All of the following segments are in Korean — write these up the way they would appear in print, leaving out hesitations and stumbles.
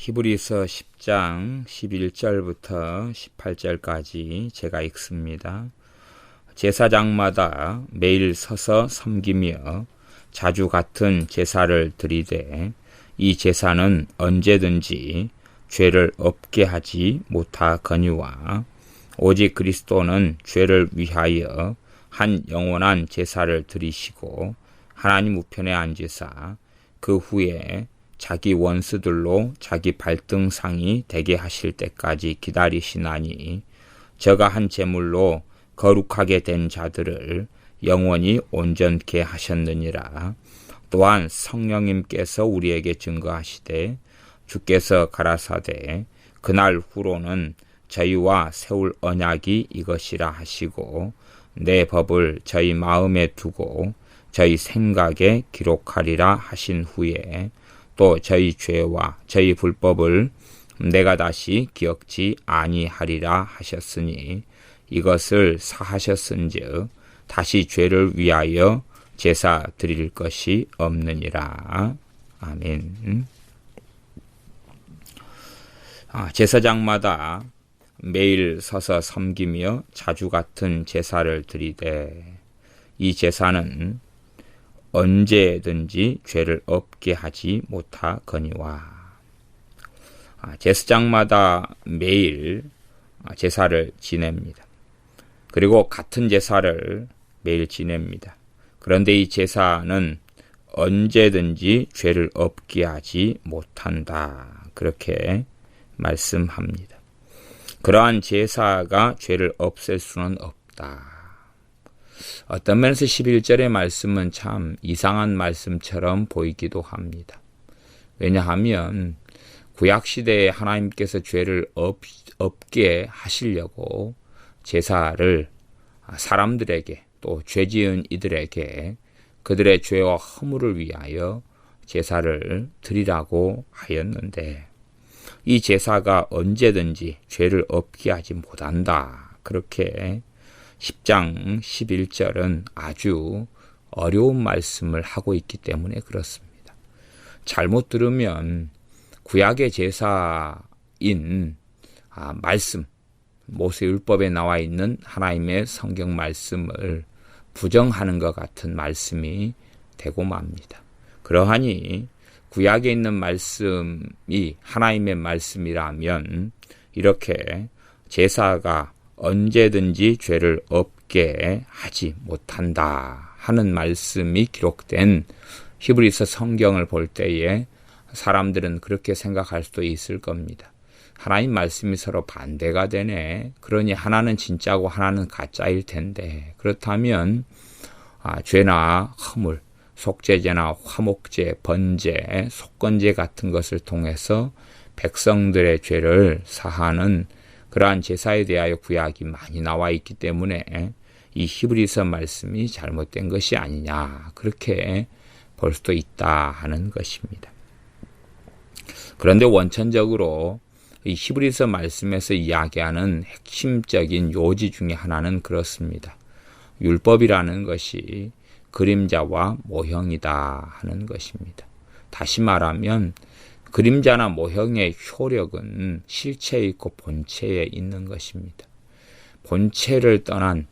히브리서 10장 11절부터 18절까지 제가 읽습니다. 제사장마다 매일 서서 섬기며 자주 같은 제사를 드리되 이 제사는 언제든지 죄를 없게 하지 못하거니와 오직 그리스도는 죄를 위하여 한 영원한 제사를 드리시고 하나님 우편에 앉으사 그 후에 자기 원수들로 자기 발등상이 되게 하실 때까지 기다리시나니 저가 한 제물로 거룩하게 된 자들을 영원히 온전케 하셨느니라. 또한 성령님께서 우리에게 증거하시되 주께서 가라사대 그날 후로는 저희와 세울 언약이 이것이라 하시고 내 법을 저희 마음에 두고 저희 생각에 기록하리라 하신 후에 또 저희 죄와 저희 불법을 내가 다시 기억지 아니하리라 하셨으니 이것을 사하셨은즉 다시 죄를 위하여 제사 드릴 것이 없느니라. 아멘. 제사장마다 매일 서서 섬기며 자주 같은 제사를 드리되 이 제사는 언제든지 죄를 없게 하지 못하거니와. 제사장마다 매일 제사를 지냅니다. 그리고 같은 제사를 매일 지냅니다. 그런데 이 제사는 언제든지 죄를 없게 하지 못한다. 그렇게 말씀합니다. 그러한 제사가 죄를 없앨 수는 없다. 어떤 면에서 11절의 말씀은 참 이상한 말씀처럼 보이기도 합니다. 왜냐하면 구약시대에 하나님께서 죄를 없게 하시려고 제사를 사람들에게 또 죄지은 이들에게 그들의 죄와 허물을 위하여 제사를 드리라고 하였는데 이 제사가 언제든지 죄를 없게 하지 못한다. 그렇게 10장 11절은 아주 어려운 말씀을 하고 있기 때문에 그렇습니다. 잘못 들으면 구약의 제사인 말씀, 모세율법에 나와 있는 하나님의 성경 말씀을 부정하는 것 같은 말씀이 되고 맙니다. 그러하니 구약에 있는 말씀이 하나님의 말씀이라면 이렇게 제사가 언제든지 죄를 없게 하지 못한다 하는 말씀이 기록된 히브리서 성경을 볼 때에 사람들은 그렇게 생각할 수도 있을 겁니다. 하나님 말씀이 서로 반대가 되네. 그러니 하나는 진짜고 하나는 가짜일 텐데 그렇다면 죄나 허물, 속죄제나 화목제, 번제, 속건제 같은 것을 통해서 백성들의 죄를 사하는 그러한 제사에 대하여 구약이 많이 나와 있기 때문에 이 히브리서 말씀이 잘못된 것이 아니냐 그렇게 볼 수도 있다 하는 것입니다. 그런데 원천적으로 이 히브리서 말씀에서 이야기하는 핵심적인 요지 중에 하나는 그렇습니다. 율법이라는 것이 그림자와 모형이다 하는 것입니다. 다시 말하면 그림자나 모형의 효력은 실체에 있고 본체에 있는 것입니다. 본체를 떠난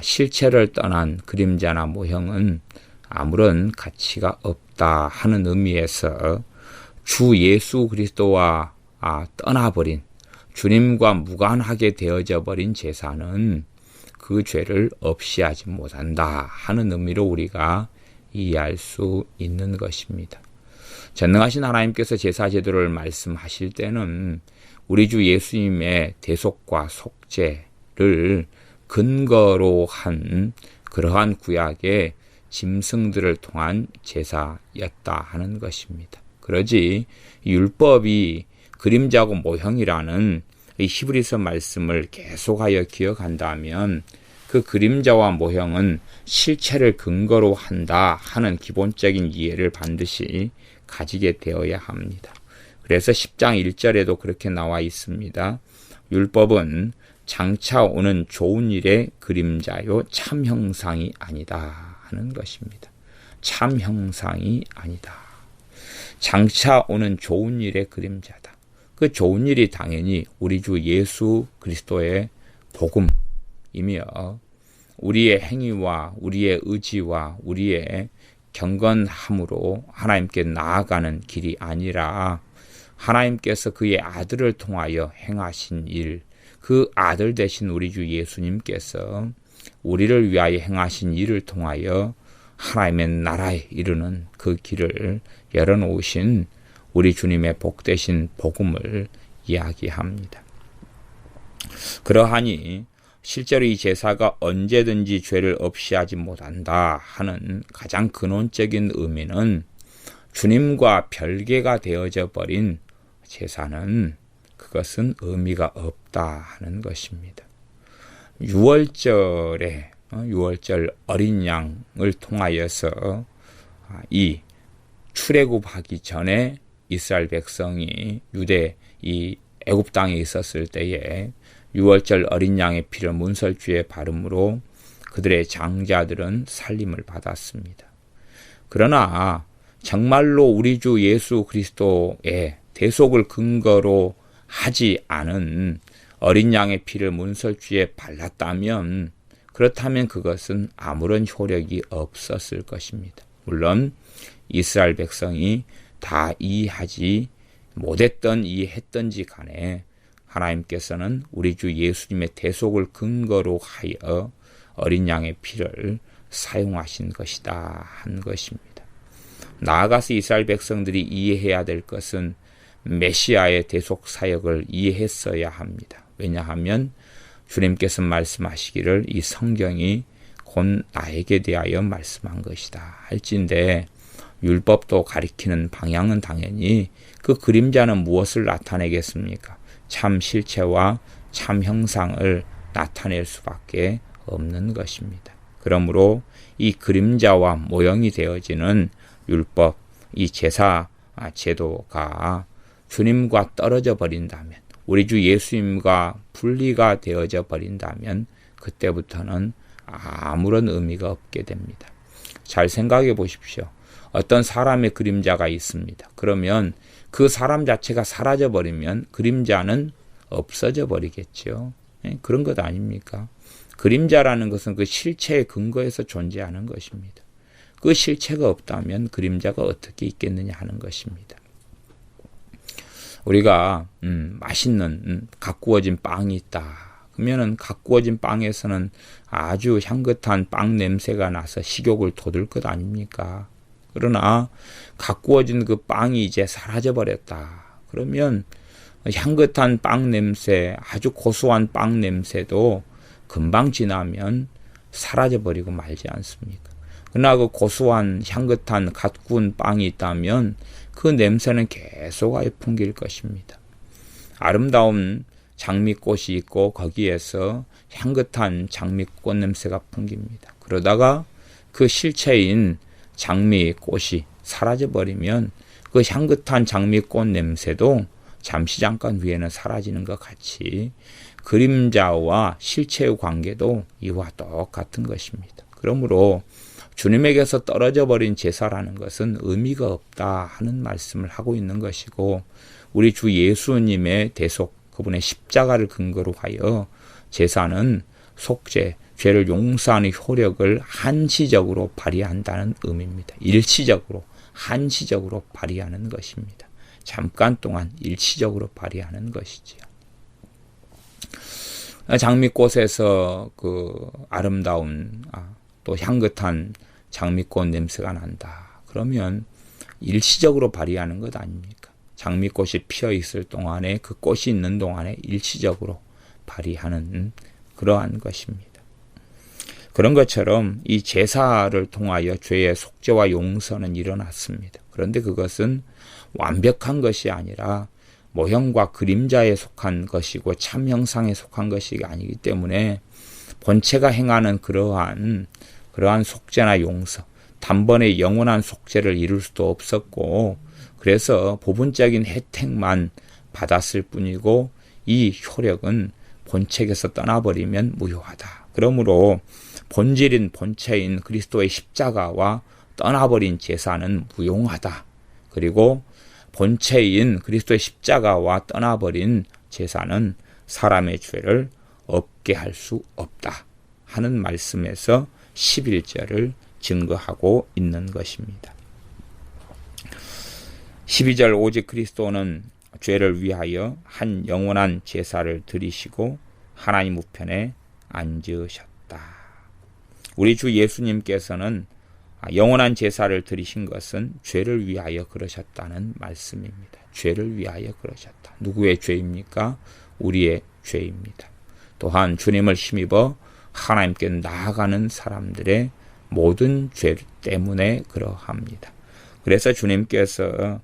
실체를 떠난 그림자나 모형은 아무런 가치가 없다 하는 의미에서 주 예수 그리스도와 떠나버린 주님과 무관하게 되어져 버린 제사는 그 죄를 없이 하지 못한다 하는 의미로 우리가 이해할 수 있는 것입니다. 전능하신 하나님께서 제사 제도를 말씀하실 때는 우리 주 예수님의 대속과 속죄를 근거로 한 그러한 구약의 짐승들을 통한 제사였다 하는 것입니다. 그러지 율법이 그림자고 모형이라는 이 히브리서 말씀을 계속하여 기억한다면 그 그림자와 모형은 실체를 근거로 한다 하는 기본적인 이해를 반드시 가지게 되어야 합니다. 그래서 10장 1절에도 그렇게 나와 있습니다. 율법은 장차 오는 좋은 일의 그림자요 참 형상이 아니다 하는 것입니다. 참 형상이 아니다. 장차 오는 좋은 일의 그림자다. 그 좋은 일이 당연히 우리 주 예수 그리스도의 복음이며 우리의 행위와 우리의 의지와 우리의 경건함으로 하나님께 나아가는 길이 아니라 하나님께서 그의 아들을 통하여 행하신 일, 그 아들 되신 우리 주 예수님께서 우리를 위하여 행하신 일을 통하여 하나님의 나라에 이르는 그 길을 열어놓으신 우리 주님의 복되신 복음을 이야기합니다. 그러하니 실제로 이 제사가 언제든지 죄를 없이 하지 못한다 하는 가장 근원적인 의미는 주님과 별개가 되어져 버린 제사는 그것은 의미가 없다 하는 것입니다. 6월절에 6월절 어린 양을 통하여서 이 출애굽하기 전에 이스라엘 백성이 유대 이 애굽 땅에 있었을 때에 6월절 어린 양의 피를 문설주에 바름으로 그들의 장자들은 살림을 받았습니다. 그러나 정말로 우리 주 예수 그리스도의 대속을 근거로 하지 않은 어린 양의 피를 문설주에 발랐다면 그렇다면 그것은 아무런 효력이 없었을 것입니다. 물론 이스라엘 백성이 다 이해하지 못했던 이해했던지 간에 하나님께서는 우리 주 예수님의 대속을 근거로 하여 어린 양의 피를 사용하신 것이다 한 것입니다. 나아가서 이스라엘 백성들이 이해해야 될 것은 메시아의 대속 사역을 이해했어야 합니다. 왜냐하면 주님께서 말씀하시기를 이 성경이 곧 나에게 대하여 말씀한 것이다 할진대 율법도 가리키는 방향은 당연히 그 그림자는 무엇을 나타내겠습니까? 참 실체와 참 형상을 나타낼 수밖에 없는 것입니다. 그러므로 이 그림자와 모형이 되어지는 율법, 이 제사 제도가 주님과 떨어져 버린다면, 우리 주 예수님과 분리가 되어져 버린다면 그때부터는 아무런 의미가 없게 됩니다. 잘 생각해 보십시오. 어떤 사람의 그림자가 있습니다. 그러면 그 사람 자체가 사라져 버리면 그림자는 없어져 버리겠죠. 그런 것 아닙니까? 그림자라는 것은 그 실체의 근거에서 존재하는 것입니다. 그 실체가 없다면 그림자가 어떻게 있겠느냐 하는 것입니다. 우리가 맛있는 가꾸어진 빵이 있다. 그러면은 가꾸어진 빵에서는 아주 향긋한 빵 냄새가 나서 식욕을 돋을 것 아닙니까? 그러나 가꾸어진 그 빵이 이제 사라져 버렸다. 그러면 향긋한 빵 냄새, 아주 고소한 빵 냄새도 금방 지나면 사라져 버리고 말지 않습니까? 그러나 그 고소한 향긋한 갓 구운 빵이 있다면 그 냄새는 계속하여 풍길 것입니다. 아름다운 장미꽃이 있고 거기에서 향긋한 장미꽃 냄새가 풍깁니다. 그러다가 그 실체인 장미꽃이 사라져버리면 그 향긋한 장미꽃 냄새도 잠시 잠깐 후에는 사라지는 것 같이 그림자와 실체의 관계도 이와 똑같은 것입니다. 그러므로 주님에게서 떨어져 버린 제사라는 것은 의미가 없다 하는 말씀을 하고 있는 것이고, 우리 주 예수님의 대속, 그분의 십자가를 근거로 하여 제사는 속죄, 죄를 용서하는 효력을 한시적으로 발휘한다는 의미입니다. 일시적으로, 한시적으로 발휘하는 것입니다. 잠깐 동안 일시적으로 발휘하는 것이지요. 장미꽃에서 그 아름다운 또 향긋한 장미꽃 냄새가 난다. 그러면 일시적으로 발휘하는 것 아닙니까? 장미꽃이 피어 있을 동안에, 그 꽃이 있는 동안에 일시적으로 발휘하는 그러한 것입니다. 그런 것처럼 이 제사를 통하여 죄의 속죄와 용서는 일어났습니다. 그런데 그것은 완벽한 것이 아니라 모형과 그림자에 속한 것이고 참 형상에 속한 것이 아니기 때문에 본체가 행하는 그러한 속죄나 용서, 단번에 영원한 속죄를 이룰 수도 없었고, 그래서 부분적인 혜택만 받았을 뿐이고 이 효력은 본체에서 떠나버리면 무효하다. 그러므로 본질인 본체인 그리스도의 십자가와 떠나버린 제사는 무용하다. 그리고 본체인 그리스도의 십자가와 떠나버린 제사는 사람의 죄를 없게 할 수 없다 하는 말씀에서 11절을 증거하고 있는 것입니다. 12절 오직 그리스도는 죄를 위하여 한 영원한 제사를 드리시고 하나님 우편에 앉으셨다. 우리 주 예수님께서는 영원한 제사를 드리신 것은 죄를 위하여 그러셨다는 말씀입니다. 죄를 위하여 그러셨다. 누구의 죄입니까? 우리의 죄입니다. 또한 주님을 힘입어 하나님께 나아가는 사람들의 모든 죄 때문에 그러합니다. 그래서 주님께서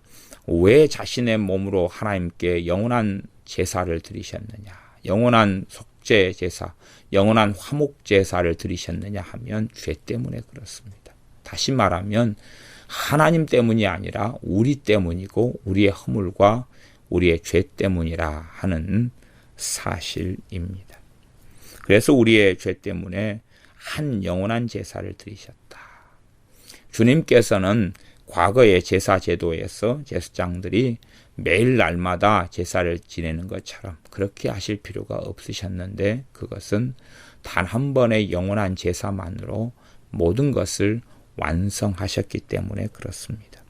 왜 자신의 몸으로 하나님께 영원한 제사를 드리셨느냐, 영원한 속죄 제사, 영원한 화목 제사를 드리셨느냐 하면 죄 때문에 그렇습니다. 다시 말하면 하나님 때문이 아니라 우리 때문이고 우리의 허물과 우리의 죄 때문이라 하는 사실입니다. 그래서 우리의 죄 때문에 한 영원한 제사를 드리셨다. 주님께서는 과거의 제사 제도에서 제사장들이 매일 날마다 제사를 지내는 것처럼 그렇게 하실 필요가 없으셨는데 그것은 단 한 번의 영원한 제사만으로 모든 것을 완성하셨기 때문에 그렇습니다.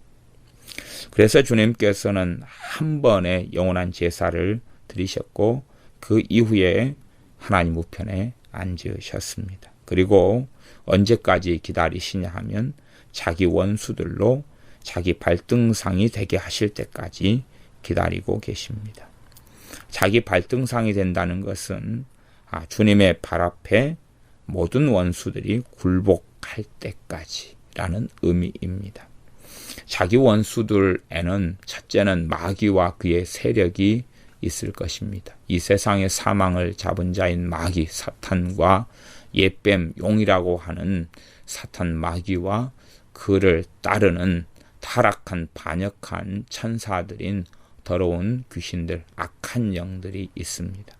그래서 주님께서는 한 번의 영원한 제사를 드리셨고 그 이후에 하나님 우편에 앉으셨습니다. 그리고 언제까지 기다리시냐 하면 자기 원수들로 자기 발등상이 되게 하실 때까지 기다리고 계십니다. 자기 발등상이 된다는 것은 주님의 발 앞에 모든 원수들이 굴복할 때까지라는 의미입니다. 자기 원수들에는 첫째는 마귀와 그의 세력이 있을 것입니다. 이 세상의 사망을 잡은 자인 마귀 사탄과 옛뱀 용이라고 하는 사탄 마귀와 그를 따르는 타락한 반역한 천사들인 더러운 귀신들, 악한 영들이 있습니다.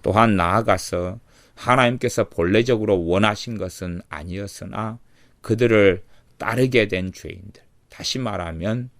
또한 나아가서 하나님께서 본래적으로 원하신 것은 아니었으나 그들을 따르게 된 죄인들, 다시 말하면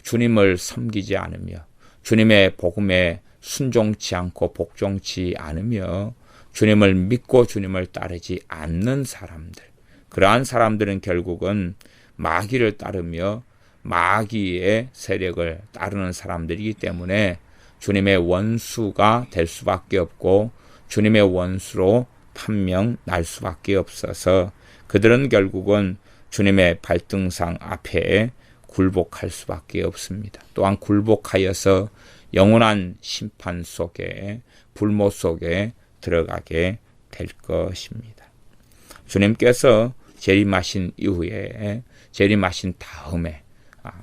주님을 섬기지 않으며 주님의 복음에 순종치 않고 복종치 않으며 주님을 믿고 주님을 따르지 않는 사람들, 그러한 사람들은 결국은 마귀를 따르며 마귀의 세력을 따르는 사람들이기 때문에 주님의 원수가 될 수밖에 없고 주님의 원수로 판명 날 수밖에 없어서 그들은 결국은 주님의 발등상 앞에 굴복할 수밖에 없습니다. 또한 굴복하여서 영원한 심판 속에 불모 속에 들어가게 될 것입니다. 주님께서 재림하신 이후에 재림하신 다음에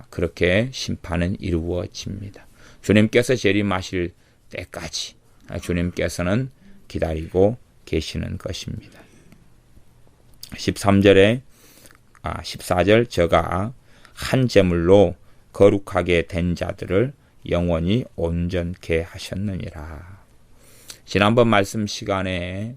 그렇게 심판은 이루어집니다. 주님께서 재림하실 때까지 주님께서는 기다리고 계시는 것입니다. 14절 저가 한 제물로 거룩하게 된 자들을 영원히 온전케 하셨느니라. 지난번 말씀 시간에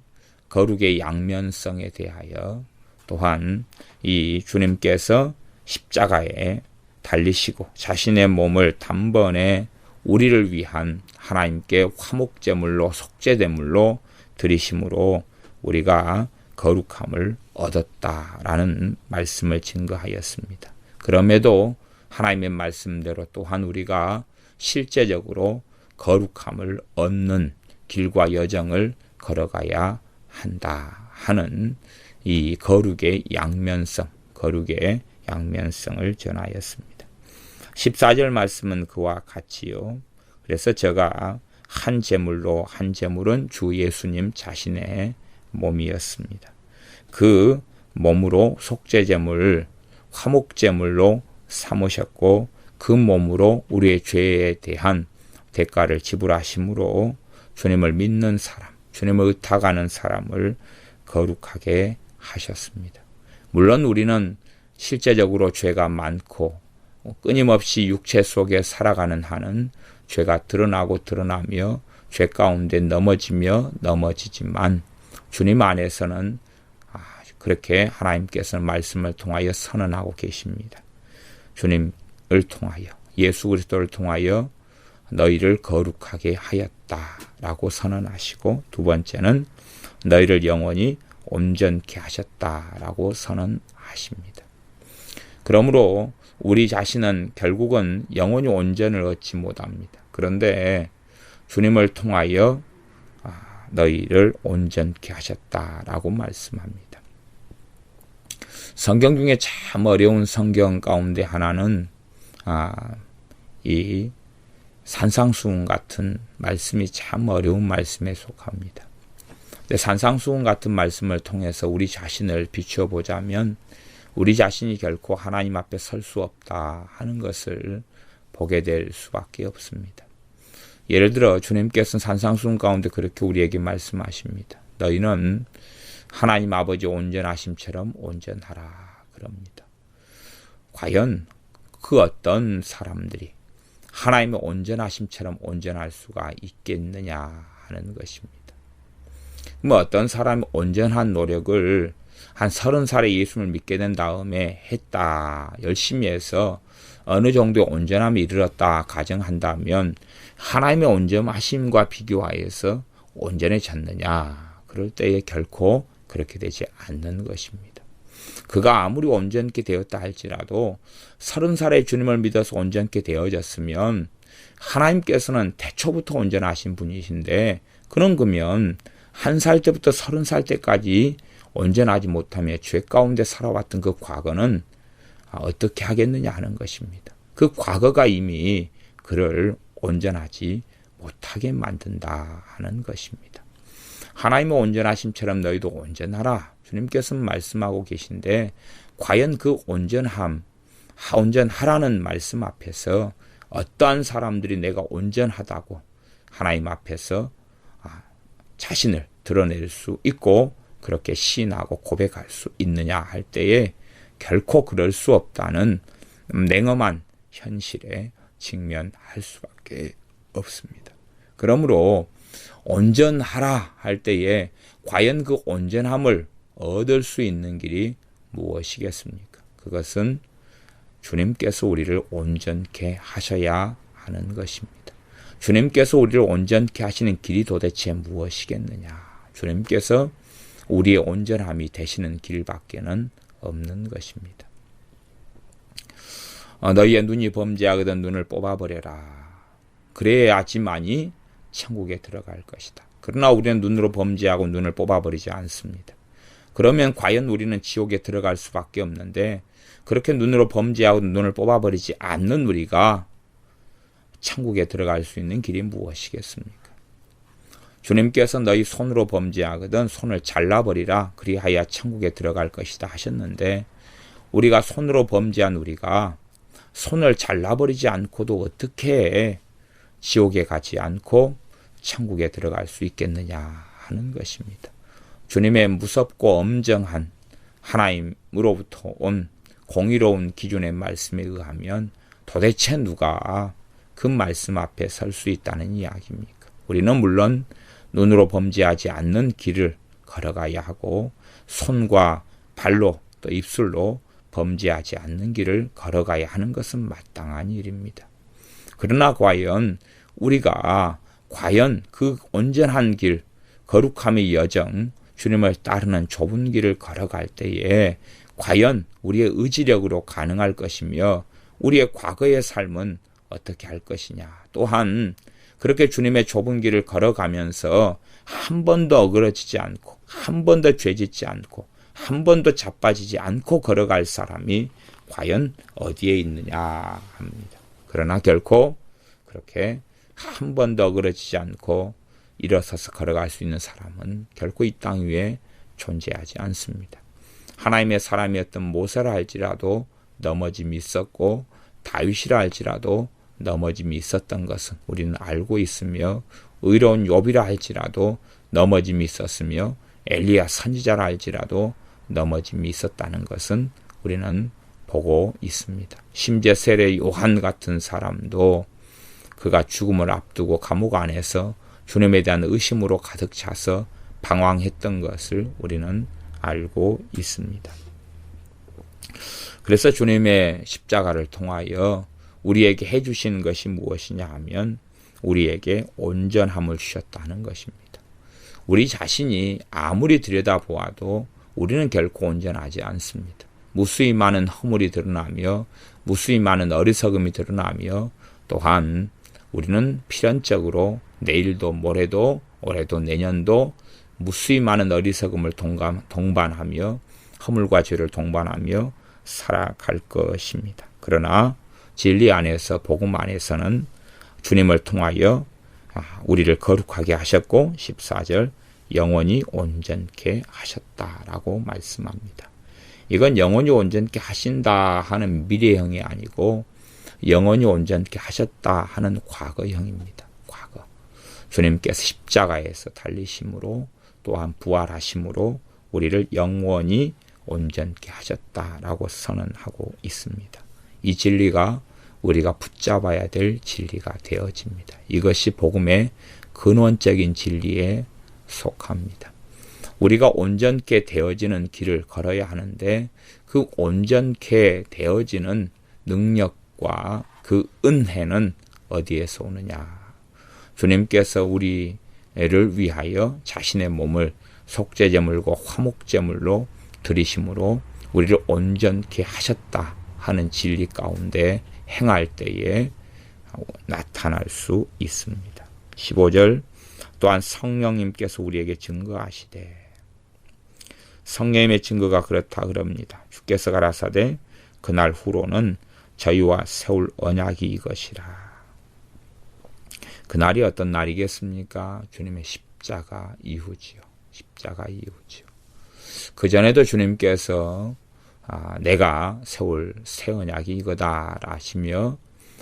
거룩의 양면성에 대하여 또한 이 주님께서 십자가에 달리시고 자신의 몸을 단번에 우리를 위한 하나님께 화목제물로 속죄제물로 드리심으로 우리가 거룩함을 얻었다라는 말씀을 증거하였습니다. 그럼에도 하나님의 말씀대로 또한 우리가 실제적으로 거룩함을 얻는 길과 여정을 걸어가야 한다 하는 이 거룩의 양면성을 전하였습니다. 14절 말씀은 그와 같이요. 그래서 저가 한 제물로 한 제물은 주 예수님 자신의 몸이었습니다. 그 몸으로 속죄제물, 화목제물로 삼으셨고 그 몸으로 우리의 죄에 대한 대가를 지불하심으로 주님을 믿는 사람, 주님을 의탁하는 사람을 거룩하게 하셨습니다. 물론 우리는 실제적으로 죄가 많고 끊임없이 육체 속에 살아가는 한은 죄가 드러나며 죄 가운데 넘어지지만 주님 안에서는 그렇게 하나님께서는 말씀을 통하여 선언하고 계십니다. 주님을 통하여 예수 그리스도를 통하여 너희를 거룩하게 하였다라고 선언하시고, 두 번째는 너희를 영원히 온전케 하셨다라고 선언하십니다. 그러므로 우리 자신은 결국은 영원히 온전을 얻지 못합니다. 그런데 주님을 통하여 너희를 온전케 하셨다라고 말씀합니다. 성경 중에 참 어려운 성경 가운데 하나는 이 산상수훈 같은 말씀이 참 어려운 말씀에 속합니다. 근데 산상수훈 같은 말씀을 통해서 우리 자신을 비추어 보자면 우리 자신이 결코 하나님 앞에 설 수 없다 하는 것을 보게 될 수밖에 없습니다. 예를 들어 주님께서는 산상수훈 가운데 그렇게 우리에게 말씀하십니다. 너희는 하나님 아버지 온전하심처럼 온전하라 그럽니다. 과연 그 어떤 사람들이 하나님의 온전하심처럼 온전할 수가 있겠느냐 하는 것입니다. 어떤 사람이 온전한 노력을 한 30살에 예수를 믿게 된 다음에 했다, 열심히 해서 어느 정도의 온전함에 이르렀다 가정한다면 하나님의 온전하심과 비교하여서 온전해졌느냐? 그럴 때에 결코 그렇게 되지 않는 것입니다. 그가 아무리 온전케 되었다 할지라도 30살에 주님을 믿어서 온전케 되어졌으면 하나님께서는 태초부터 온전하신 분이신데, 그런 거면 1살 때부터 30살 때까지 온전하지 못하며 죄 가운데 살아왔던 그 과거는 어떻게 하겠느냐 하는 것입니다. 그 과거가 이미 그를 온전하지 못하게 만든다 하는 것입니다. 하나님의 온전하심처럼 너희도 온전하라, 주님께서는 말씀하고 계신데, 과연 그 온전하라는 말씀 앞에서 어떠한 사람들이 내가 온전하다고 하나님 앞에서 자신을 드러낼 수 있고 그렇게 시인하고 고백할 수 있느냐 할 때에 결코 그럴 수 없다는 냉엄한 현실에 직면할 수밖에 없습니다. 그러므로 온전하라 할 때에 과연 그 온전함을 얻을 수 있는 길이 무엇이겠습니까? 그것은 주님께서 우리를 온전케 하셔야 하는 것입니다. 주님께서 우리를 온전케 하시는 길이 도대체 무엇이겠느냐? 주님께서 우리의 온전함이 되시는 길밖에는 없는 것입니다. 너희의 눈이 범죄하거든 눈을 뽑아버려라. 그래야지만이 천국에 들어갈 것이다. 그러나 우리는 눈으로 범죄하고 눈을 뽑아버리지 않습니다. 그러면 과연 우리는 지옥에 들어갈 수밖에 없는데, 그렇게 눈으로 범죄하고 눈을 뽑아버리지 않는 우리가 천국에 들어갈 수 있는 길이 무엇이겠습니까? 주님께서 너희 손으로 범죄하거든 손을 잘라버리라, 그리하여 천국에 들어갈 것이다 하셨는데, 우리가 손으로 범죄한 우리가 손을 잘라버리지 않고도 어떻게 지옥에 가지 않고 천국에 들어갈 수 있겠느냐 하는 것입니다. 주님의 무섭고 엄정한 하나님으로부터 온 공의로운 기준의 말씀에 의하면 도대체 누가 그 말씀 앞에 설 수 있다는 이야기입니까? 우리는 물론 눈으로 범죄하지 않는 길을 걸어가야 하고, 손과 발로 또 입술로 범죄하지 않는 길을 걸어가야 하는 것은 마땅한 일입니다. 그러나 과연 우리가 그 온전한 길, 거룩함의 여정, 주님을 따르는 좁은 길을 걸어갈 때에 과연 우리의 의지력으로 가능할 것이며 우리의 과거의 삶은 어떻게 할 것이냐. 또한 그렇게 주님의 좁은 길을 걸어가면서 한 번도 어그러지지 않고, 한 번도 죄짓지 않고, 한 번도 자빠지지 않고 걸어갈 사람이 과연 어디에 있느냐 합니다. 그러나 결코 그렇게 한 번도 어그러지지 않고 일어서서 걸어갈 수 있는 사람은 결코 이 땅 위에 존재하지 않습니다. 하나님의 사람이었던 모세라 할지라도 넘어짐이 있었고, 다윗이라 할지라도 넘어짐이 있었던 것은 우리는 알고 있으며, 의로운 욥이라 할지라도 넘어짐이 있었으며, 엘리야 선지자라 할지라도 넘어짐이 있었다는 것은 우리는 보고 있습니다. 심지어 세례 요한 같은 사람도 그가 죽음을 앞두고 감옥 안에서 주님에 대한 의심으로 가득 차서 방황했던 것을 우리는 알고 있습니다. 그래서 주님의 십자가를 통하여 우리에게 해주시는 것이 무엇이냐 하면 우리에게 온전함을 주셨다는 것입니다. 우리 자신이 아무리 들여다보아도 우리는 결코 온전하지 않습니다. 무수히 많은 허물이 드러나며 무수히 많은 어리석음이 드러나며 또한 우리는 필연적으로 내일도 모레도 올해도 내년도 무수히 많은 어리석음을 동반하며 허물과 죄를 동반하며 살아갈 것입니다. 그러나 진리 안에서 복음 안에서는 주님을 통하여 우리를 거룩하게 하셨고 14절 영원히 온전케 하셨다라고 말씀합니다. 이건 영원히 온전케 하신다 하는 미래형이 아니고 영원히 온전케 하셨다 하는 과거형입니다. 과거. 주님께서 십자가에서 달리심으로 또한 부활하심으로 우리를 영원히 온전케 하셨다라고 선언하고 있습니다. 이 진리가 우리가 붙잡아야 될 진리가 되어집니다. 이것이 복음의 근원적인 진리에 속합니다. 우리가 온전케 되어지는 길을 걸어야 하는데 그 온전케 되어지는 능력과 그 은혜는 어디에서 오느냐? 주님께서 우리를 위하여 자신의 몸을 속죄제물과 화목제물로 드리심으로 우리를 온전케 하셨다 하는 진리 가운데 행할 때에 나타날 수 있습니다. 15절 또한 성령님께서 우리에게 증거하시되 성령님의 증거가 그렇다 그럽니다. 주께서 가라사대 그날 후로는 저희와 세울 언약이 이것이라. 그날이 어떤 날이겠습니까? 주님의 십자가 이후지요. 십자가 이후지요. 그전에도 주님께서 내가 세울 새 언약이 이거다 하시며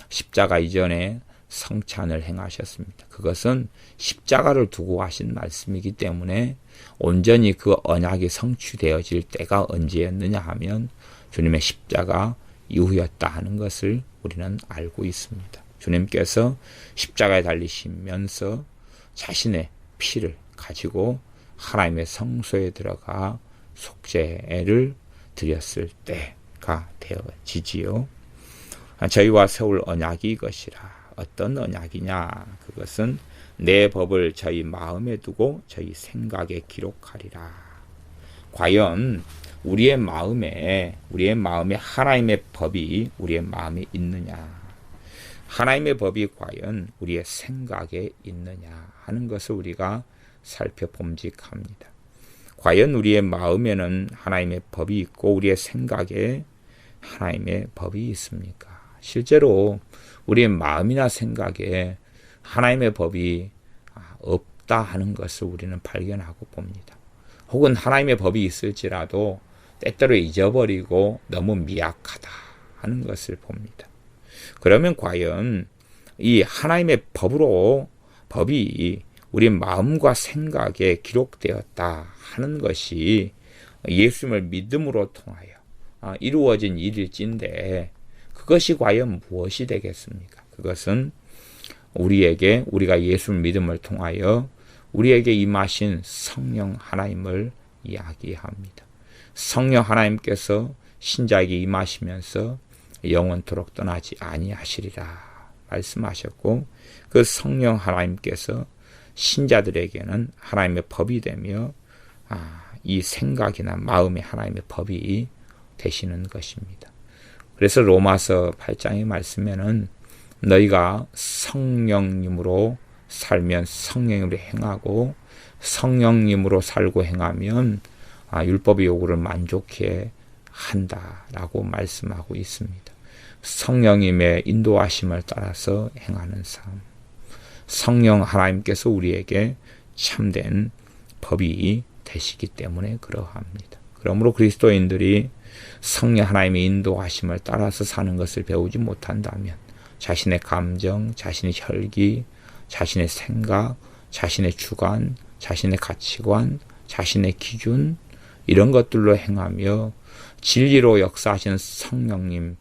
십자가 이전에 성찬을 행하셨습니다. 그것은 십자가를 두고 하신 말씀이기 때문에 온전히 그 언약이 성취되어질 때가 언제였느냐 하면 주님의 십자가 이후였다 하는 것을 우리는 알고 있습니다. 주님께서 십자가에 달리시면서 자신의 피를 가지고 하나님의 성소에 들어가 속죄를 드렸을 때가 되어지지요. 저희와 세울 언약이 이것이라. 어떤 언약이냐? 그것은 내 법을 저희 마음에 두고 저희 생각에 기록하리라. 과연 우리의 마음에 하나님의 법이 우리의 마음에 있느냐? 하나님의 법이 과연 우리의 생각에 있느냐 하는 것을 우리가 살펴봄직합니다. 과연 우리의 마음에는 하나님의 법이 있고 우리의 생각에 하나님의 법이 있습니까? 실제로 우리의 마음이나 생각에 하나님의 법이 없다 하는 것을 우리는 발견하고 봅니다. 혹은 하나님의 법이 있을지라도 때때로 잊어버리고 너무 미약하다 하는 것을 봅니다. 그러면 과연 이 하나님의 법이 우리 마음과 생각에 기록되었다 하는 것이 예수님을 믿음으로 통하여 이루어진 일일진데 그것이 과연 무엇이 되겠습니까? 그것은 우리가 예수를 믿음을 통하여 우리에게 임하신 성령 하나님을 이야기합니다. 성령 하나님께서 신자에게 임하시면서 영원토록 떠나지 아니하시리라 말씀하셨고 그 성령 하나님께서 신자들에게는 하나님의 법이 되며 이 생각이나 마음의 하나님의 법이 되시는 것입니다. 그래서 로마서 8장의 말씀에는 너희가 성령님으로 살면 성령으로 행하고 성령님으로 살고 행하면 율법의 요구를 만족해 한다라고 말씀하고 있습니다. 성령님의 인도하심을 따라서 행하는 삶. 성령 하나님께서 우리에게 참된 법이 되시기 때문에 그러합니다. 그러므로 그리스도인들이 성령 하나님의 인도하심을 따라서 사는 것을 배우지 못한다면 자신의 감정, 자신의 혈기, 자신의 생각, 자신의 주관, 자신의 가치관, 자신의 기준 이런 것들로 행하며 진리로 역사하시는 성령님께서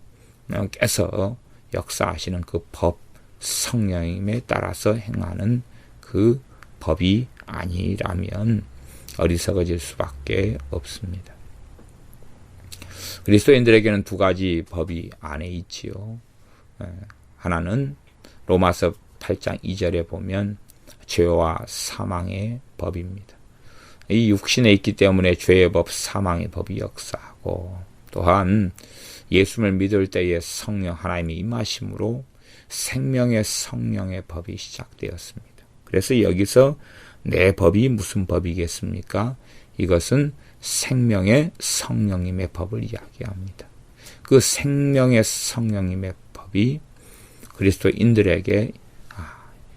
역사하시는 그 법, 성령님에 따라서 행하는 그 법이 아니라면 어리석어질 수밖에 없습니다. 그리스도인들에게는 두 가지 법이 안에 있지요. 하나는 로마서 8장 2절에 보면 죄와 사망의 법입니다. 이 육신에 있기 때문에 죄의 법, 사망의 법이 역사하고, 또한 예수를 믿을 때에 성령 하나님의 임하심으로 생명의 성령의 법이 시작되었습니다. 그래서 여기서 내 법이 무슨 법이겠습니까? 이것은 생명의 성령님의 법을 이야기합니다. 그 생명의 성령님의 법이 그리스도인들에게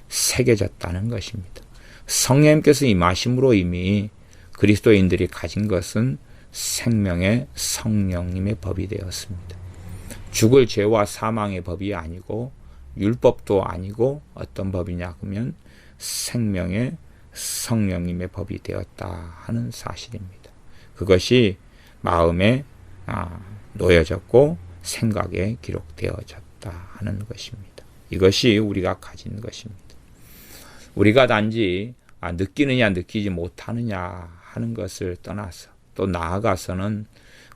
새겨졌다는 것입니다. 성령님께서 임하심으로 이미 그리스도인들이 가진 것은 생명의 성령님의 법이 되었습니다. 죽을 죄와 사망의 법이 아니고 율법도 아니고 어떤 법이냐 하면 생명의 성령님의 법이 되었다 하는 사실입니다. 그것이 마음에 놓여졌고 생각에 기록되어졌다 하는 것입니다. 이것이 우리가 가진 것입니다. 우리가 단지 느끼느냐 느끼지 못하느냐 하는 것을 떠나서 또 나아가서는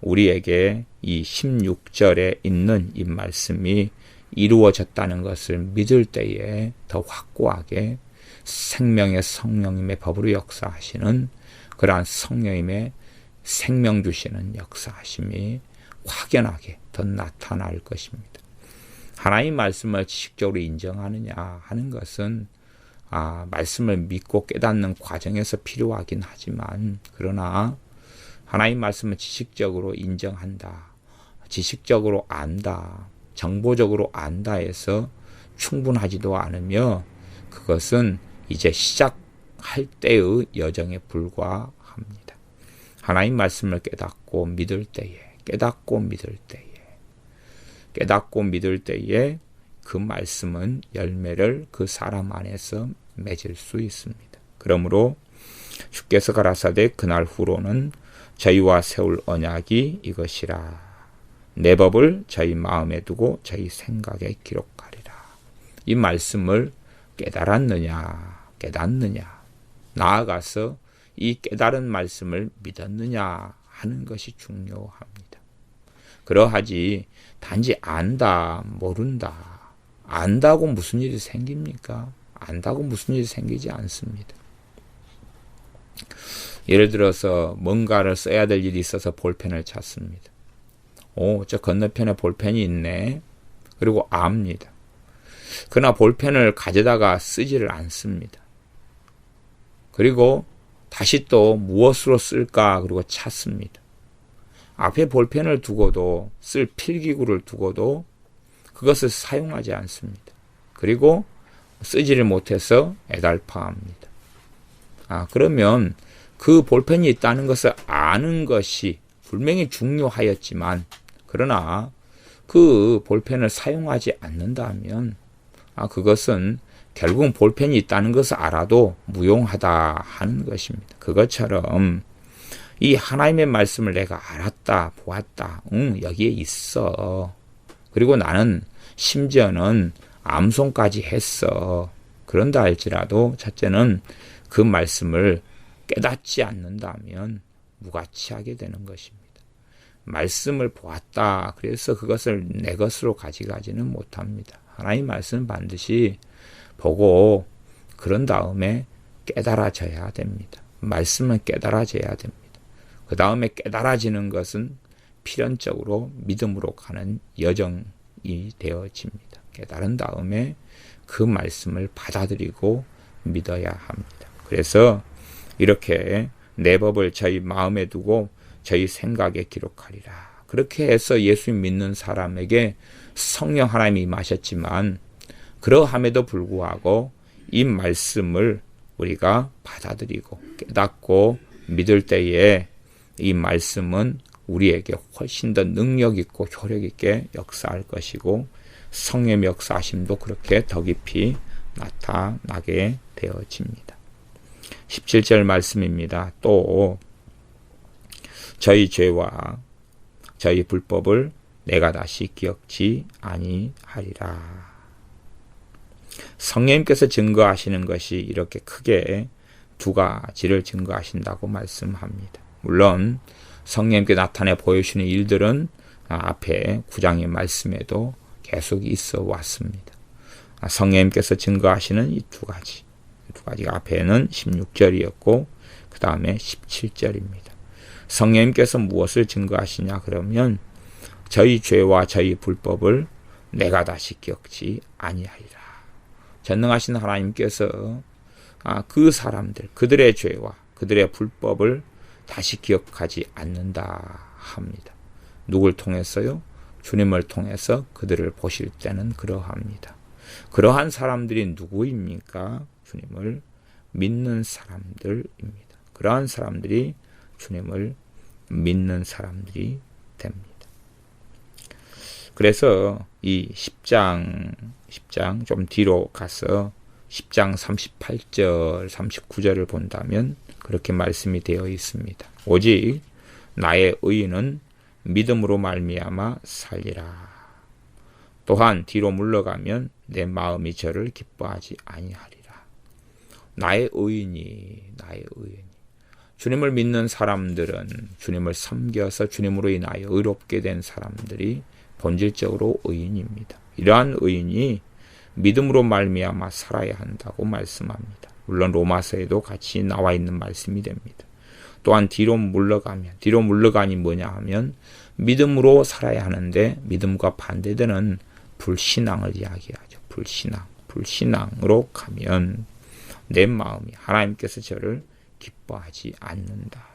우리에게 이 16절에 있는 이 말씀이 이루어졌다는 것을 믿을 때에 더 확고하게 생명의 성령님의 법으로 역사하시는 그러한 성령님의 생명 주시는 역사하심이 확연하게 더 나타날 것입니다. 하나님 말씀을 지식적으로 인정하느냐 하는 것은 말씀을 믿고 깨닫는 과정에서 필요하긴 하지만, 그러나 하나님 말씀을 지식적으로 인정한다, 지식적으로 안다, 정보적으로 안다 해서 충분하지도 않으며 그것은 이제 시작할 때의 여정에 불과합니다. 하나님 말씀을 깨닫고 믿을 때에 그 말씀은 열매를 그 사람 안에서 맺을 수 있습니다. 그러므로 주께서 가라사대 그날 후로는 저희와 세울 언약이 이것이라. 내 법을 저희 마음에 두고 저희 생각에 기록하리라. 이 말씀을 깨달았느냐, 나아가서 이 깨달은 말씀을 믿었느냐 하는 것이 중요합니다. 그러하지 단지 안다, 모른다. 안다고 무슨 일이 생깁니까? 안다고 무슨 일이 생기지 않습니다. 예를 들어서 뭔가를 써야 될 일이 있어서 볼펜을 찾습니다. 저 건너편에 볼펜이 있네. 그리고 압니다. 그러나 볼펜을 가져다가 쓰지를 않습니다. 그리고 다시 또 무엇으로 쓸까 그리고 찾습니다. 앞에 볼펜을 두고도, 쓸 필기구를 두고도 그것을 사용하지 않습니다. 그리고 쓰지를 못해서 애달파합니다. 그러면 그 볼펜이 있다는 것을 아는 것이 분명히 중요하였지만, 그러나 그 볼펜을 사용하지 않는다면 그것은 결국은 볼펜이 있다는 것을 알아도 무용하다 하는 것입니다. 그것처럼 이 하나님의 말씀을 내가 알았다, 보았다, 여기에 있어. 그리고 나는 심지어는 암송까지 했어. 그런다 할지라도 첫째는 그 말씀을 깨닫지 않는다면 무가치하게 되는 것입니다. 말씀을 보았다. 그래서 그것을 내 것으로 가져가지는 못합니다. 하나님 말씀은 반드시 보고 그런 다음에 깨달아져야 됩니다. 말씀은 깨달아져야 됩니다. 그 다음에 깨달아지는 것은 필연적으로 믿음으로 가는 여정이 되어집니다. 깨달은 다음에 그 말씀을 받아들이고 믿어야 합니다. 그래서 이렇게 내 법을 저희 마음에 두고 저희 생각에 기록하리라. 그렇게 해서 예수 믿는 사람에게 성령 하나님이 임하셨지만, 그러함에도 불구하고 이 말씀을 우리가 받아들이고 깨닫고 믿을 때에 이 말씀은 우리에게 훨씬 더 능력 있고 효력 있게 역사할 것이고, 성령의 역사하심도 그렇게 더 깊이 나타나게 되어집니다. 17절 말씀입니다. 또 저희 죄와 저희 불법을 내가 다시 기억지 아니하리라. 성령님께서 증거하시는 것이 이렇게 크게 두 가지를 증거하신다고 말씀합니다. 물론 성령님께 나타내 보여주시는 일들은 앞에 9장의 말씀에도 계속 있어 왔습니다. 성령님께서 증거하시는 이 두 가지가 앞에는 16절이었고 그 다음에 17절입니다. 성령님께서 무엇을 증거하시냐 그러면 저희 죄와 저희 불법을 내가 다시 기억지 아니하리라. 전능하신 하나님께서 그 사람들, 그들의 죄와 그들의 불법을 다시 기억하지 않는다 합니다. 누굴 통해서요? 주님을 통해서 그들을 보실 때는 그러합니다. 그러한 사람들이 누구입니까? 주님을 믿는 사람들입니다. 그러한 사람들이 주님을 믿는 사람들이 됩니다. 그래서 이 10장 좀 뒤로 가서 10장 38절, 39절을 본다면 그렇게 말씀이 되어 있습니다. 오직 나의 의인은 믿음으로 말미암아 살리라. 또한 뒤로 물러가면 내 마음이 저를 기뻐하지 아니하리라. 나의 의인이 주님을 믿는 사람들은 주님을 섬겨서 주님으로 인하여 의롭게 된 사람들이 본질적으로 의인입니다. 이러한 의인이 믿음으로 말미암아 살아야 한다고 말씀합니다. 물론 로마서에도 같이 나와 있는 말씀이 됩니다. 또한 뒤로 물러가니 뭐냐 하면 믿음으로 살아야 하는데 믿음과 반대되는 불신앙을 이야기하죠. 불신앙으로 가면 내 마음이 하나님께서 저를 기뻐하지 않는다.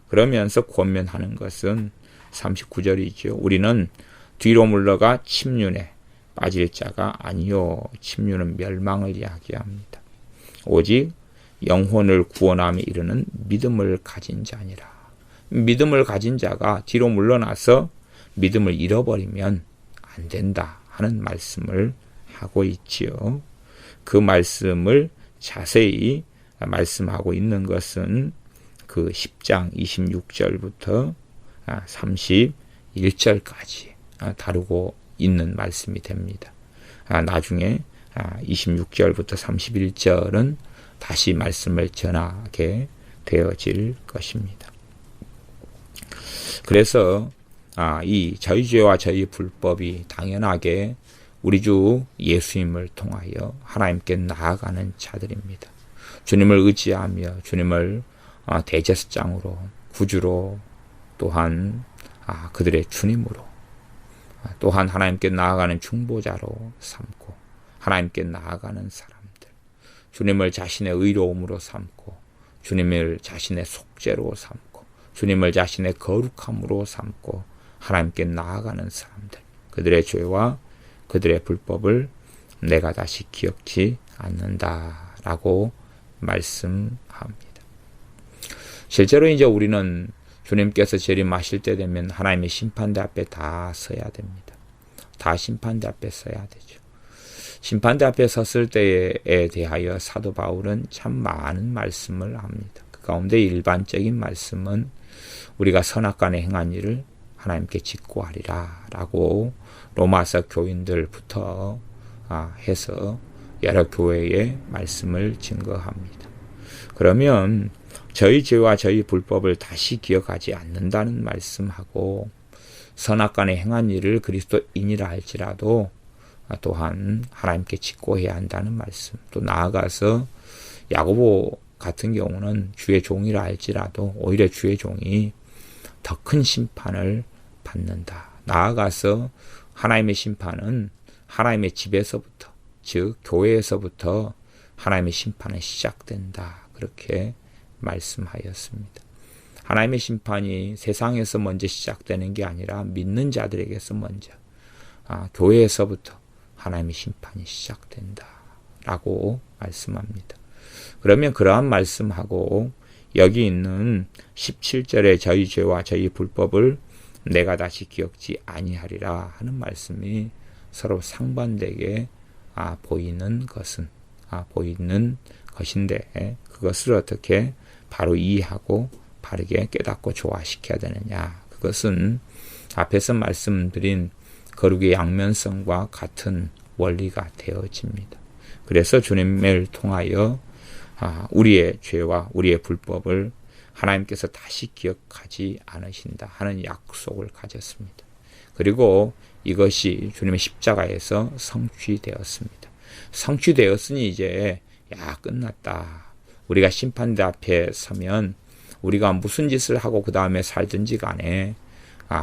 그러면서 권면하는 것은 39절이죠. 우리는 뒤로 물러가 침륜에 빠질 자가 아니요. 침륜은 멸망을 이야기합니다. 오직 영혼을 구원함에 이르는 믿음을 가진 자니라. 믿음을 가진 자가 뒤로 물러나서 믿음을 잃어버리면 안 된다 하는 말씀을 하고 있지요. 그 말씀을 자세히 말씀하고 있는 것은 그 10장 26절부터 31절까지 다루고 있는 말씀이 됩니다. 나중에 26절부터 31절은 다시 말씀을 전하게 되어질 것입니다. 그래서 이 저희 죄와 저희 불법이 당연하게 우리 주 예수님을 통하여 하나님께 나아가는 자들입니다. 주님을 의지하며 주님을 대제사장으로 구주로 또한 그들의 주님으로 또한 하나님께 나아가는 중보자로 삼고 하나님께 나아가는 사람들, 주님을 자신의 의로움으로 삼고 주님을 자신의 속죄로 삼고 주님을 자신의 거룩함으로 삼고 하나님께 나아가는 사람들, 그들의 죄와 그들의 불법을 내가 다시 기억지 않는다라고 말씀합니다. 실제로 이제 우리는 주님께서 재림하실 때 되면 하나님의 심판대 앞에 다 서야 됩니다. 다 심판대 앞에 서야 되죠. 심판대 앞에 섰을 때에 대하여 사도 바울은 참 많은 말씀을 합니다. 그 가운데 일반적인 말씀은 우리가 선악간에 행한 일을 하나님께 직고하리라 라고 로마서 교인들부터 해서 여러 교회의 말씀을 증거합니다. 그러면 저희 죄와 저희 불법을 다시 기억하지 않는다는 말씀하고 선악간에 행한 일을 그리스도인이라 할지라도 또한 하나님께 직고해야 한다는 말씀, 또 나아가서 야고보 같은 경우는 주의 종이라 할지라도 오히려 주의 종이 더 큰 심판을 받는다. 나아가서 하나님의 심판은 하나님의 집에서부터, 즉 교회에서부터 하나님의 심판은 시작된다. 그렇게 말씀하였습니다. 하나님의 심판이 세상에서 먼저 시작되는 게 아니라 믿는 자들에게서 먼저 교회에서부터 하나님의 심판이 시작된다 라고 말씀합니다. 그러면 그러한 말씀하고 여기 있는 17절의 저희 죄와 저희 불법을 내가 다시 기억지 아니하리라 하는 말씀이 서로 상반되게 보이는 것인데 그것을 어떻게 바로 이해하고 바르게 깨닫고 조화시켜야 되느냐. 그것은 앞에서 말씀드린 거룩의 양면성과 같은 원리가 되어집니다. 그래서 주님을 통하여 우리의 죄와 우리의 불법을 하나님께서 다시 기억하지 않으신다 하는 약속을 가졌습니다. 그리고 이것이 주님의 십자가에서 성취되었습니다. 성취되었으니 이제 끝났다. 우리가 심판대 앞에 서면 우리가 무슨 짓을 하고 그 다음에 살든지 간에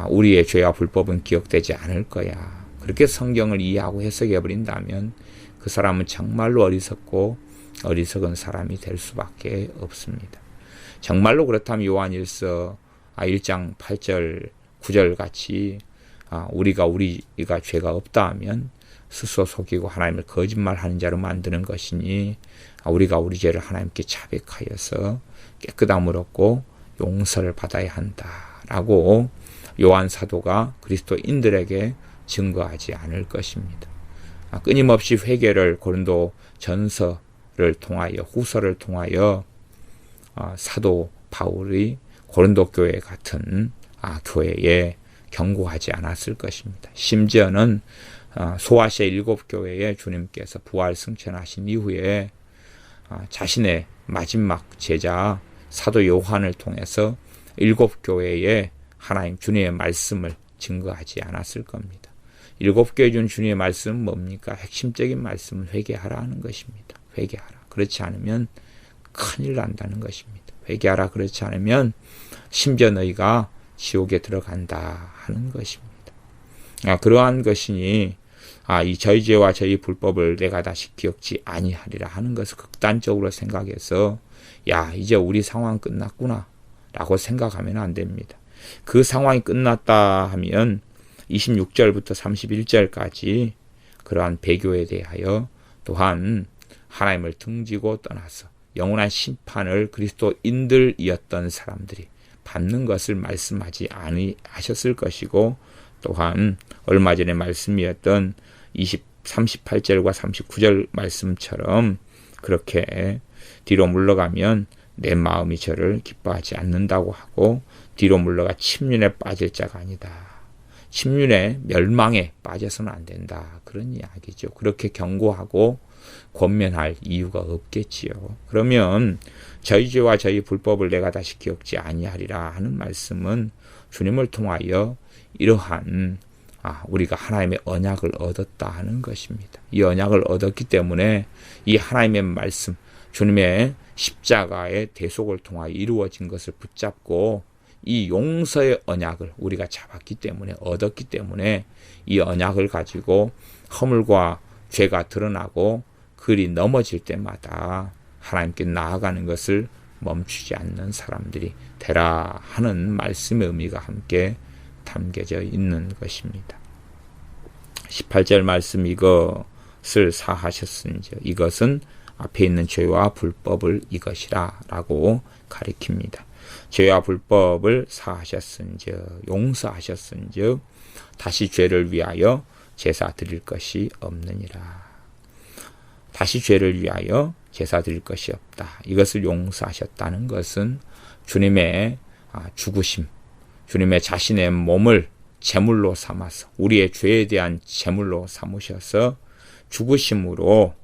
우리의 죄와 불법은 기억되지 않을 거야. 그렇게 성경을 이해하고 해석해버린다면 그 사람은 정말로 어리석은 사람이 될 수밖에 없습니다. 정말로 그렇다면 요한일서 1장 8절 9절 같이 우리가 죄가 없다 하면 스스로 속이고 하나님을 거짓말하는 자로 만드는 것이니 우리가 우리 죄를 하나님께 자백하여서 깨끗함을 얻고 용서를 받아야 한다라고 요한 사도가 그리스도인들에게 증거하지 않을 것입니다. 끊임없이 회개를 고린도 전서를 통하여 후서를 통하여 사도 바울이 고린도 교회 같은 교회에 경고하지 않았을 것입니다. 심지어는 소아시아 7교회에 주님께서 부활 승천하신 이후에 자신의 마지막 제자 사도 요한을 통해서 7교회에 하나님 주님의 말씀을 증거하지 않았을 겁니다. 7교회 준 주님의 말씀은 뭡니까? 핵심적인 말씀은 회개하라 하는 것입니다. 회개하라. 그렇지 않으면 큰일 난다는 것입니다. 회개하라. 그렇지 않으면 심지어 너희가 지옥에 들어간다 하는 것입니다. 그러한 것이니 이 저희 죄와 저희 불법을 내가 다시 기억지 아니하리라 하는 것을 극단적으로 생각해서 이제 우리 상황 끝났구나 라고 생각하면 안 됩니다. 그 상황이 끝났다 하면 26절부터 31절까지 그러한 배교에 대하여 또한 하나님을 등지고 떠나서 영원한 심판을 그리스도인들이었던 사람들이 받는 것을 말씀하지 아니하셨을 것이고, 또한 얼마 전에 말씀이었던 38절과 39절 말씀처럼 그렇게 뒤로 물러가면 내 마음이 저를 기뻐하지 않는다고 하고, 뒤로 물러가 침륜에 빠질 자가 아니다. 침륜에 멸망에 빠져서는 안 된다. 그런 이야기죠. 그렇게 경고하고 권면할 이유가 없겠지요. 그러면 저희 죄와 저희 불법을 내가 다시 기억지 아니하리라 하는 말씀은 주님을 통하여 이러한 우리가 하나님의 언약을 얻었다 하는 것입니다. 이 언약을 얻었기 때문에 이 하나님의 말씀, 주님의 십자가의 대속을 통하여 이루어진 것을 붙잡고 이 용서의 언약을 우리가 잡았기 때문에, 얻었기 때문에 이 언약을 가지고 허물과 죄가 드러나고 그리 넘어질 때마다 하나님께 나아가는 것을 멈추지 않는 사람들이 되라 하는 말씀의 의미가 함께 담겨져 있는 것입니다. 18절 말씀, 이것을 사하셨은즉, 이것은 앞에 있는 죄와 불법을 이것이라 라고 가리킵니다. 죄와 불법을 사하셨은즉, 용서하셨은즉 다시 죄를 위하여 제사 드릴 것이 없느니라. 다시 죄를 위하여 제사 드릴 것이 없다. 이것을 용서하셨다는 것은 주님의 죽으심, 주님의 자신의 몸을 제물로 삼아서 우리의 죄에 대한 제물로 삼으셔서 죽으심으로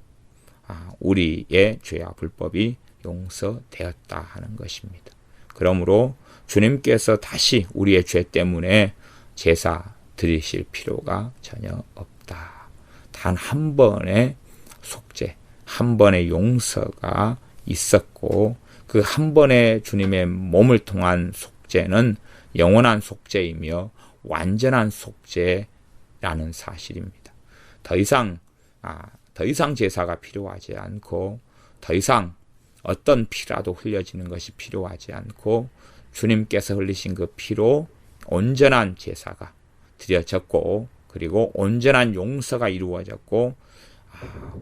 우리의 죄와 불법이 용서되었다 하는 것입니다. 그러므로 주님께서 다시 우리의 죄 때문에 제사 드리실 필요가 전혀 없다. 단 한 번의 속죄, 한 번의 용서가 있었고, 그 한 번의 주님의 몸을 통한 속죄는 영원한 속죄이며 완전한 속죄라는 사실입니다. 더 이상 제사가 필요하지 않고, 더 이상 어떤 피라도 흘려지는 것이 필요하지 않고, 주님께서 흘리신 그 피로 온전한 제사가 드려졌고, 그리고 온전한 용서가 이루어졌고,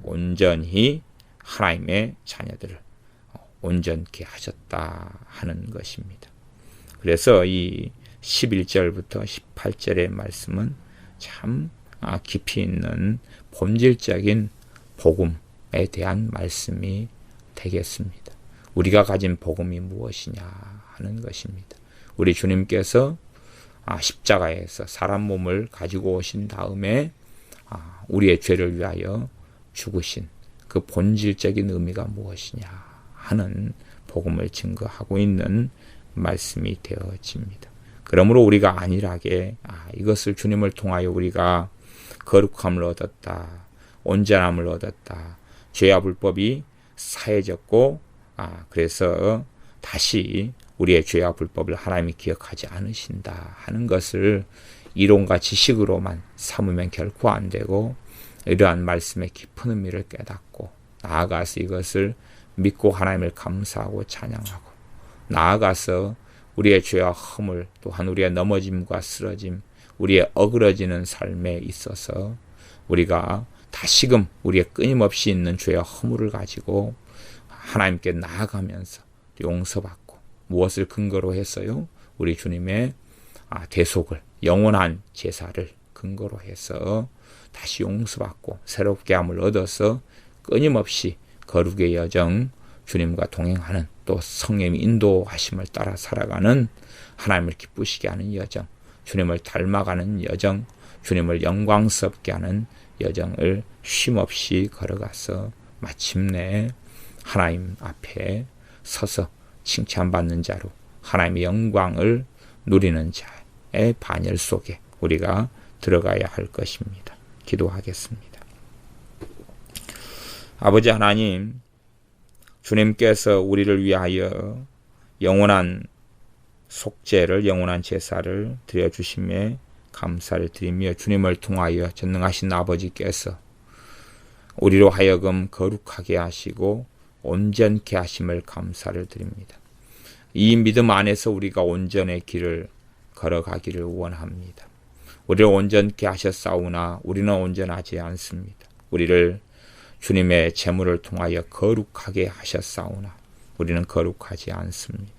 온전히 하나님의 자녀들을 온전케 하셨다 하는 것입니다. 그래서 이 11절부터 18절의 말씀은 참 깊이 있는 본질적인 복음에 대한 말씀이 되겠습니다. 우리가 가진 복음이 무엇이냐 하는 것입니다. 우리 주님께서 십자가에서 사람 몸을 가지고 오신 다음에 우리의 죄를 위하여 죽으신 그 본질적인 의미가 무엇이냐 하는 복음을 증거하고 있는 말씀이 되어집니다. 그러므로 우리가 안일하게 이것을 주님을 통하여 우리가 거룩함을 얻었다, 온전함을 얻었다, 죄와 불법이 사해졌고 그래서 다시 우리의 죄와 불법을 하나님이 기억하지 않으신다 하는 것을 이론과 지식으로만 삼으면 결코 안 되고, 이러한 말씀의 깊은 의미를 깨닫고 나아가서 이것을 믿고 하나님을 감사하고 찬양하고, 나아가서 우리의 죄와 허물, 또한 우리의 넘어짐과 쓰러짐, 우리의 어그러지는 삶에 있어서 우리가 다시금 우리의 끊임없이 있는 죄와 허물을 가지고 하나님께 나아가면서 용서받고, 무엇을 근거로 해서요? 우리 주님의 대속을, 영원한 제사를 근거로 해서 다시 용서받고 새롭게 함을 얻어서 끊임없이 거룩의 여정, 주님과 동행하는, 또 성령의 인도하심을 따라 살아가는, 하나님을 기쁘시게 하는 여정, 주님을 닮아가는 여정, 주님을 영광스럽게 하는 여정을 쉼없이 걸어가서 마침내 하나님 앞에 서서 칭찬받는 자로 하나님의 영광을 누리는 자의 반열 속에 우리가 들어가야 할 것입니다. 기도하겠습니다. 아버지 하나님, 주님께서 우리를 위하여 영원한 속죄를, 영원한 제사를 드려주심에 감사를 드리며, 주님을 통하여 전능하신 아버지께서 우리로 하여금 거룩하게 하시고 온전케 하심을 감사를 드립니다. 이 믿음 안에서 우리가 온전의 길을 걸어가기를 원합니다. 우리를 온전케 하셨사오나 우리는 온전하지 않습니다. 우리를 주님의 제물을 통하여 거룩하게 하셨사오나 우리는 거룩하지 않습니다.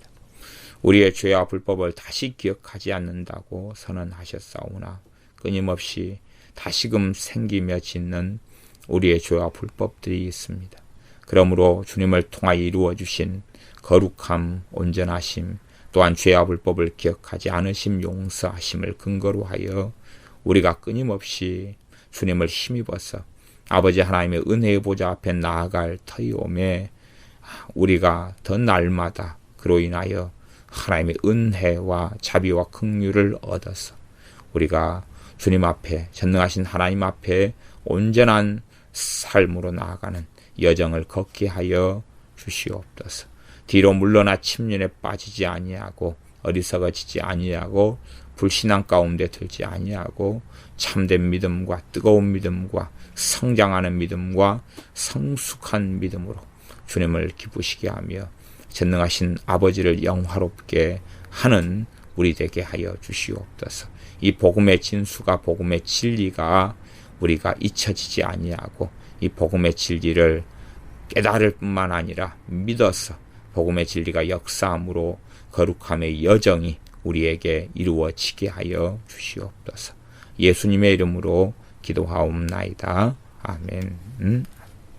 우리의 죄와 불법을 다시 기억하지 않는다고 선언하셨사오나 끊임없이 다시금 생기며 짓는 우리의 죄와 불법들이 있습니다. 그러므로 주님을 통하여 이루어주신 거룩함, 온전하심, 또한 죄와 불법을 기억하지 않으심, 용서하심을 근거로 하여 우리가 끊임없이 주님을 힘입어서 아버지 하나님의 은혜의 보좌 앞에 나아갈 터이 오매, 우리가 더 날마다 그로 인하여 하나님의 은혜와 자비와 긍휼을 얻어서 우리가 주님 앞에, 전능하신 하나님 앞에 온전한 삶으로 나아가는 여정을 걷게 하여 주시옵소서. 뒤로 물러나 침륜에 빠지지 아니하고 어리석어지지 아니하고 불신앙 가운데 들지 아니하고 참된 믿음과 뜨거운 믿음과 성장하는 믿음과 성숙한 믿음으로 주님을 기쁘시게 하며 전능하신 아버지를 영화롭게 하는 우리 되게 하여 주시옵소서. 이 복음의 진수가, 복음의 진리가 우리가 잊혀지지 아니하고 이 복음의 진리를 깨달을 뿐만 아니라 믿어서 복음의 진리가 역사함으로 거룩함의 여정이 우리에게 이루어지게 하여 주시옵소서. 예수님의 이름으로 기도하옵나이다. 아멘.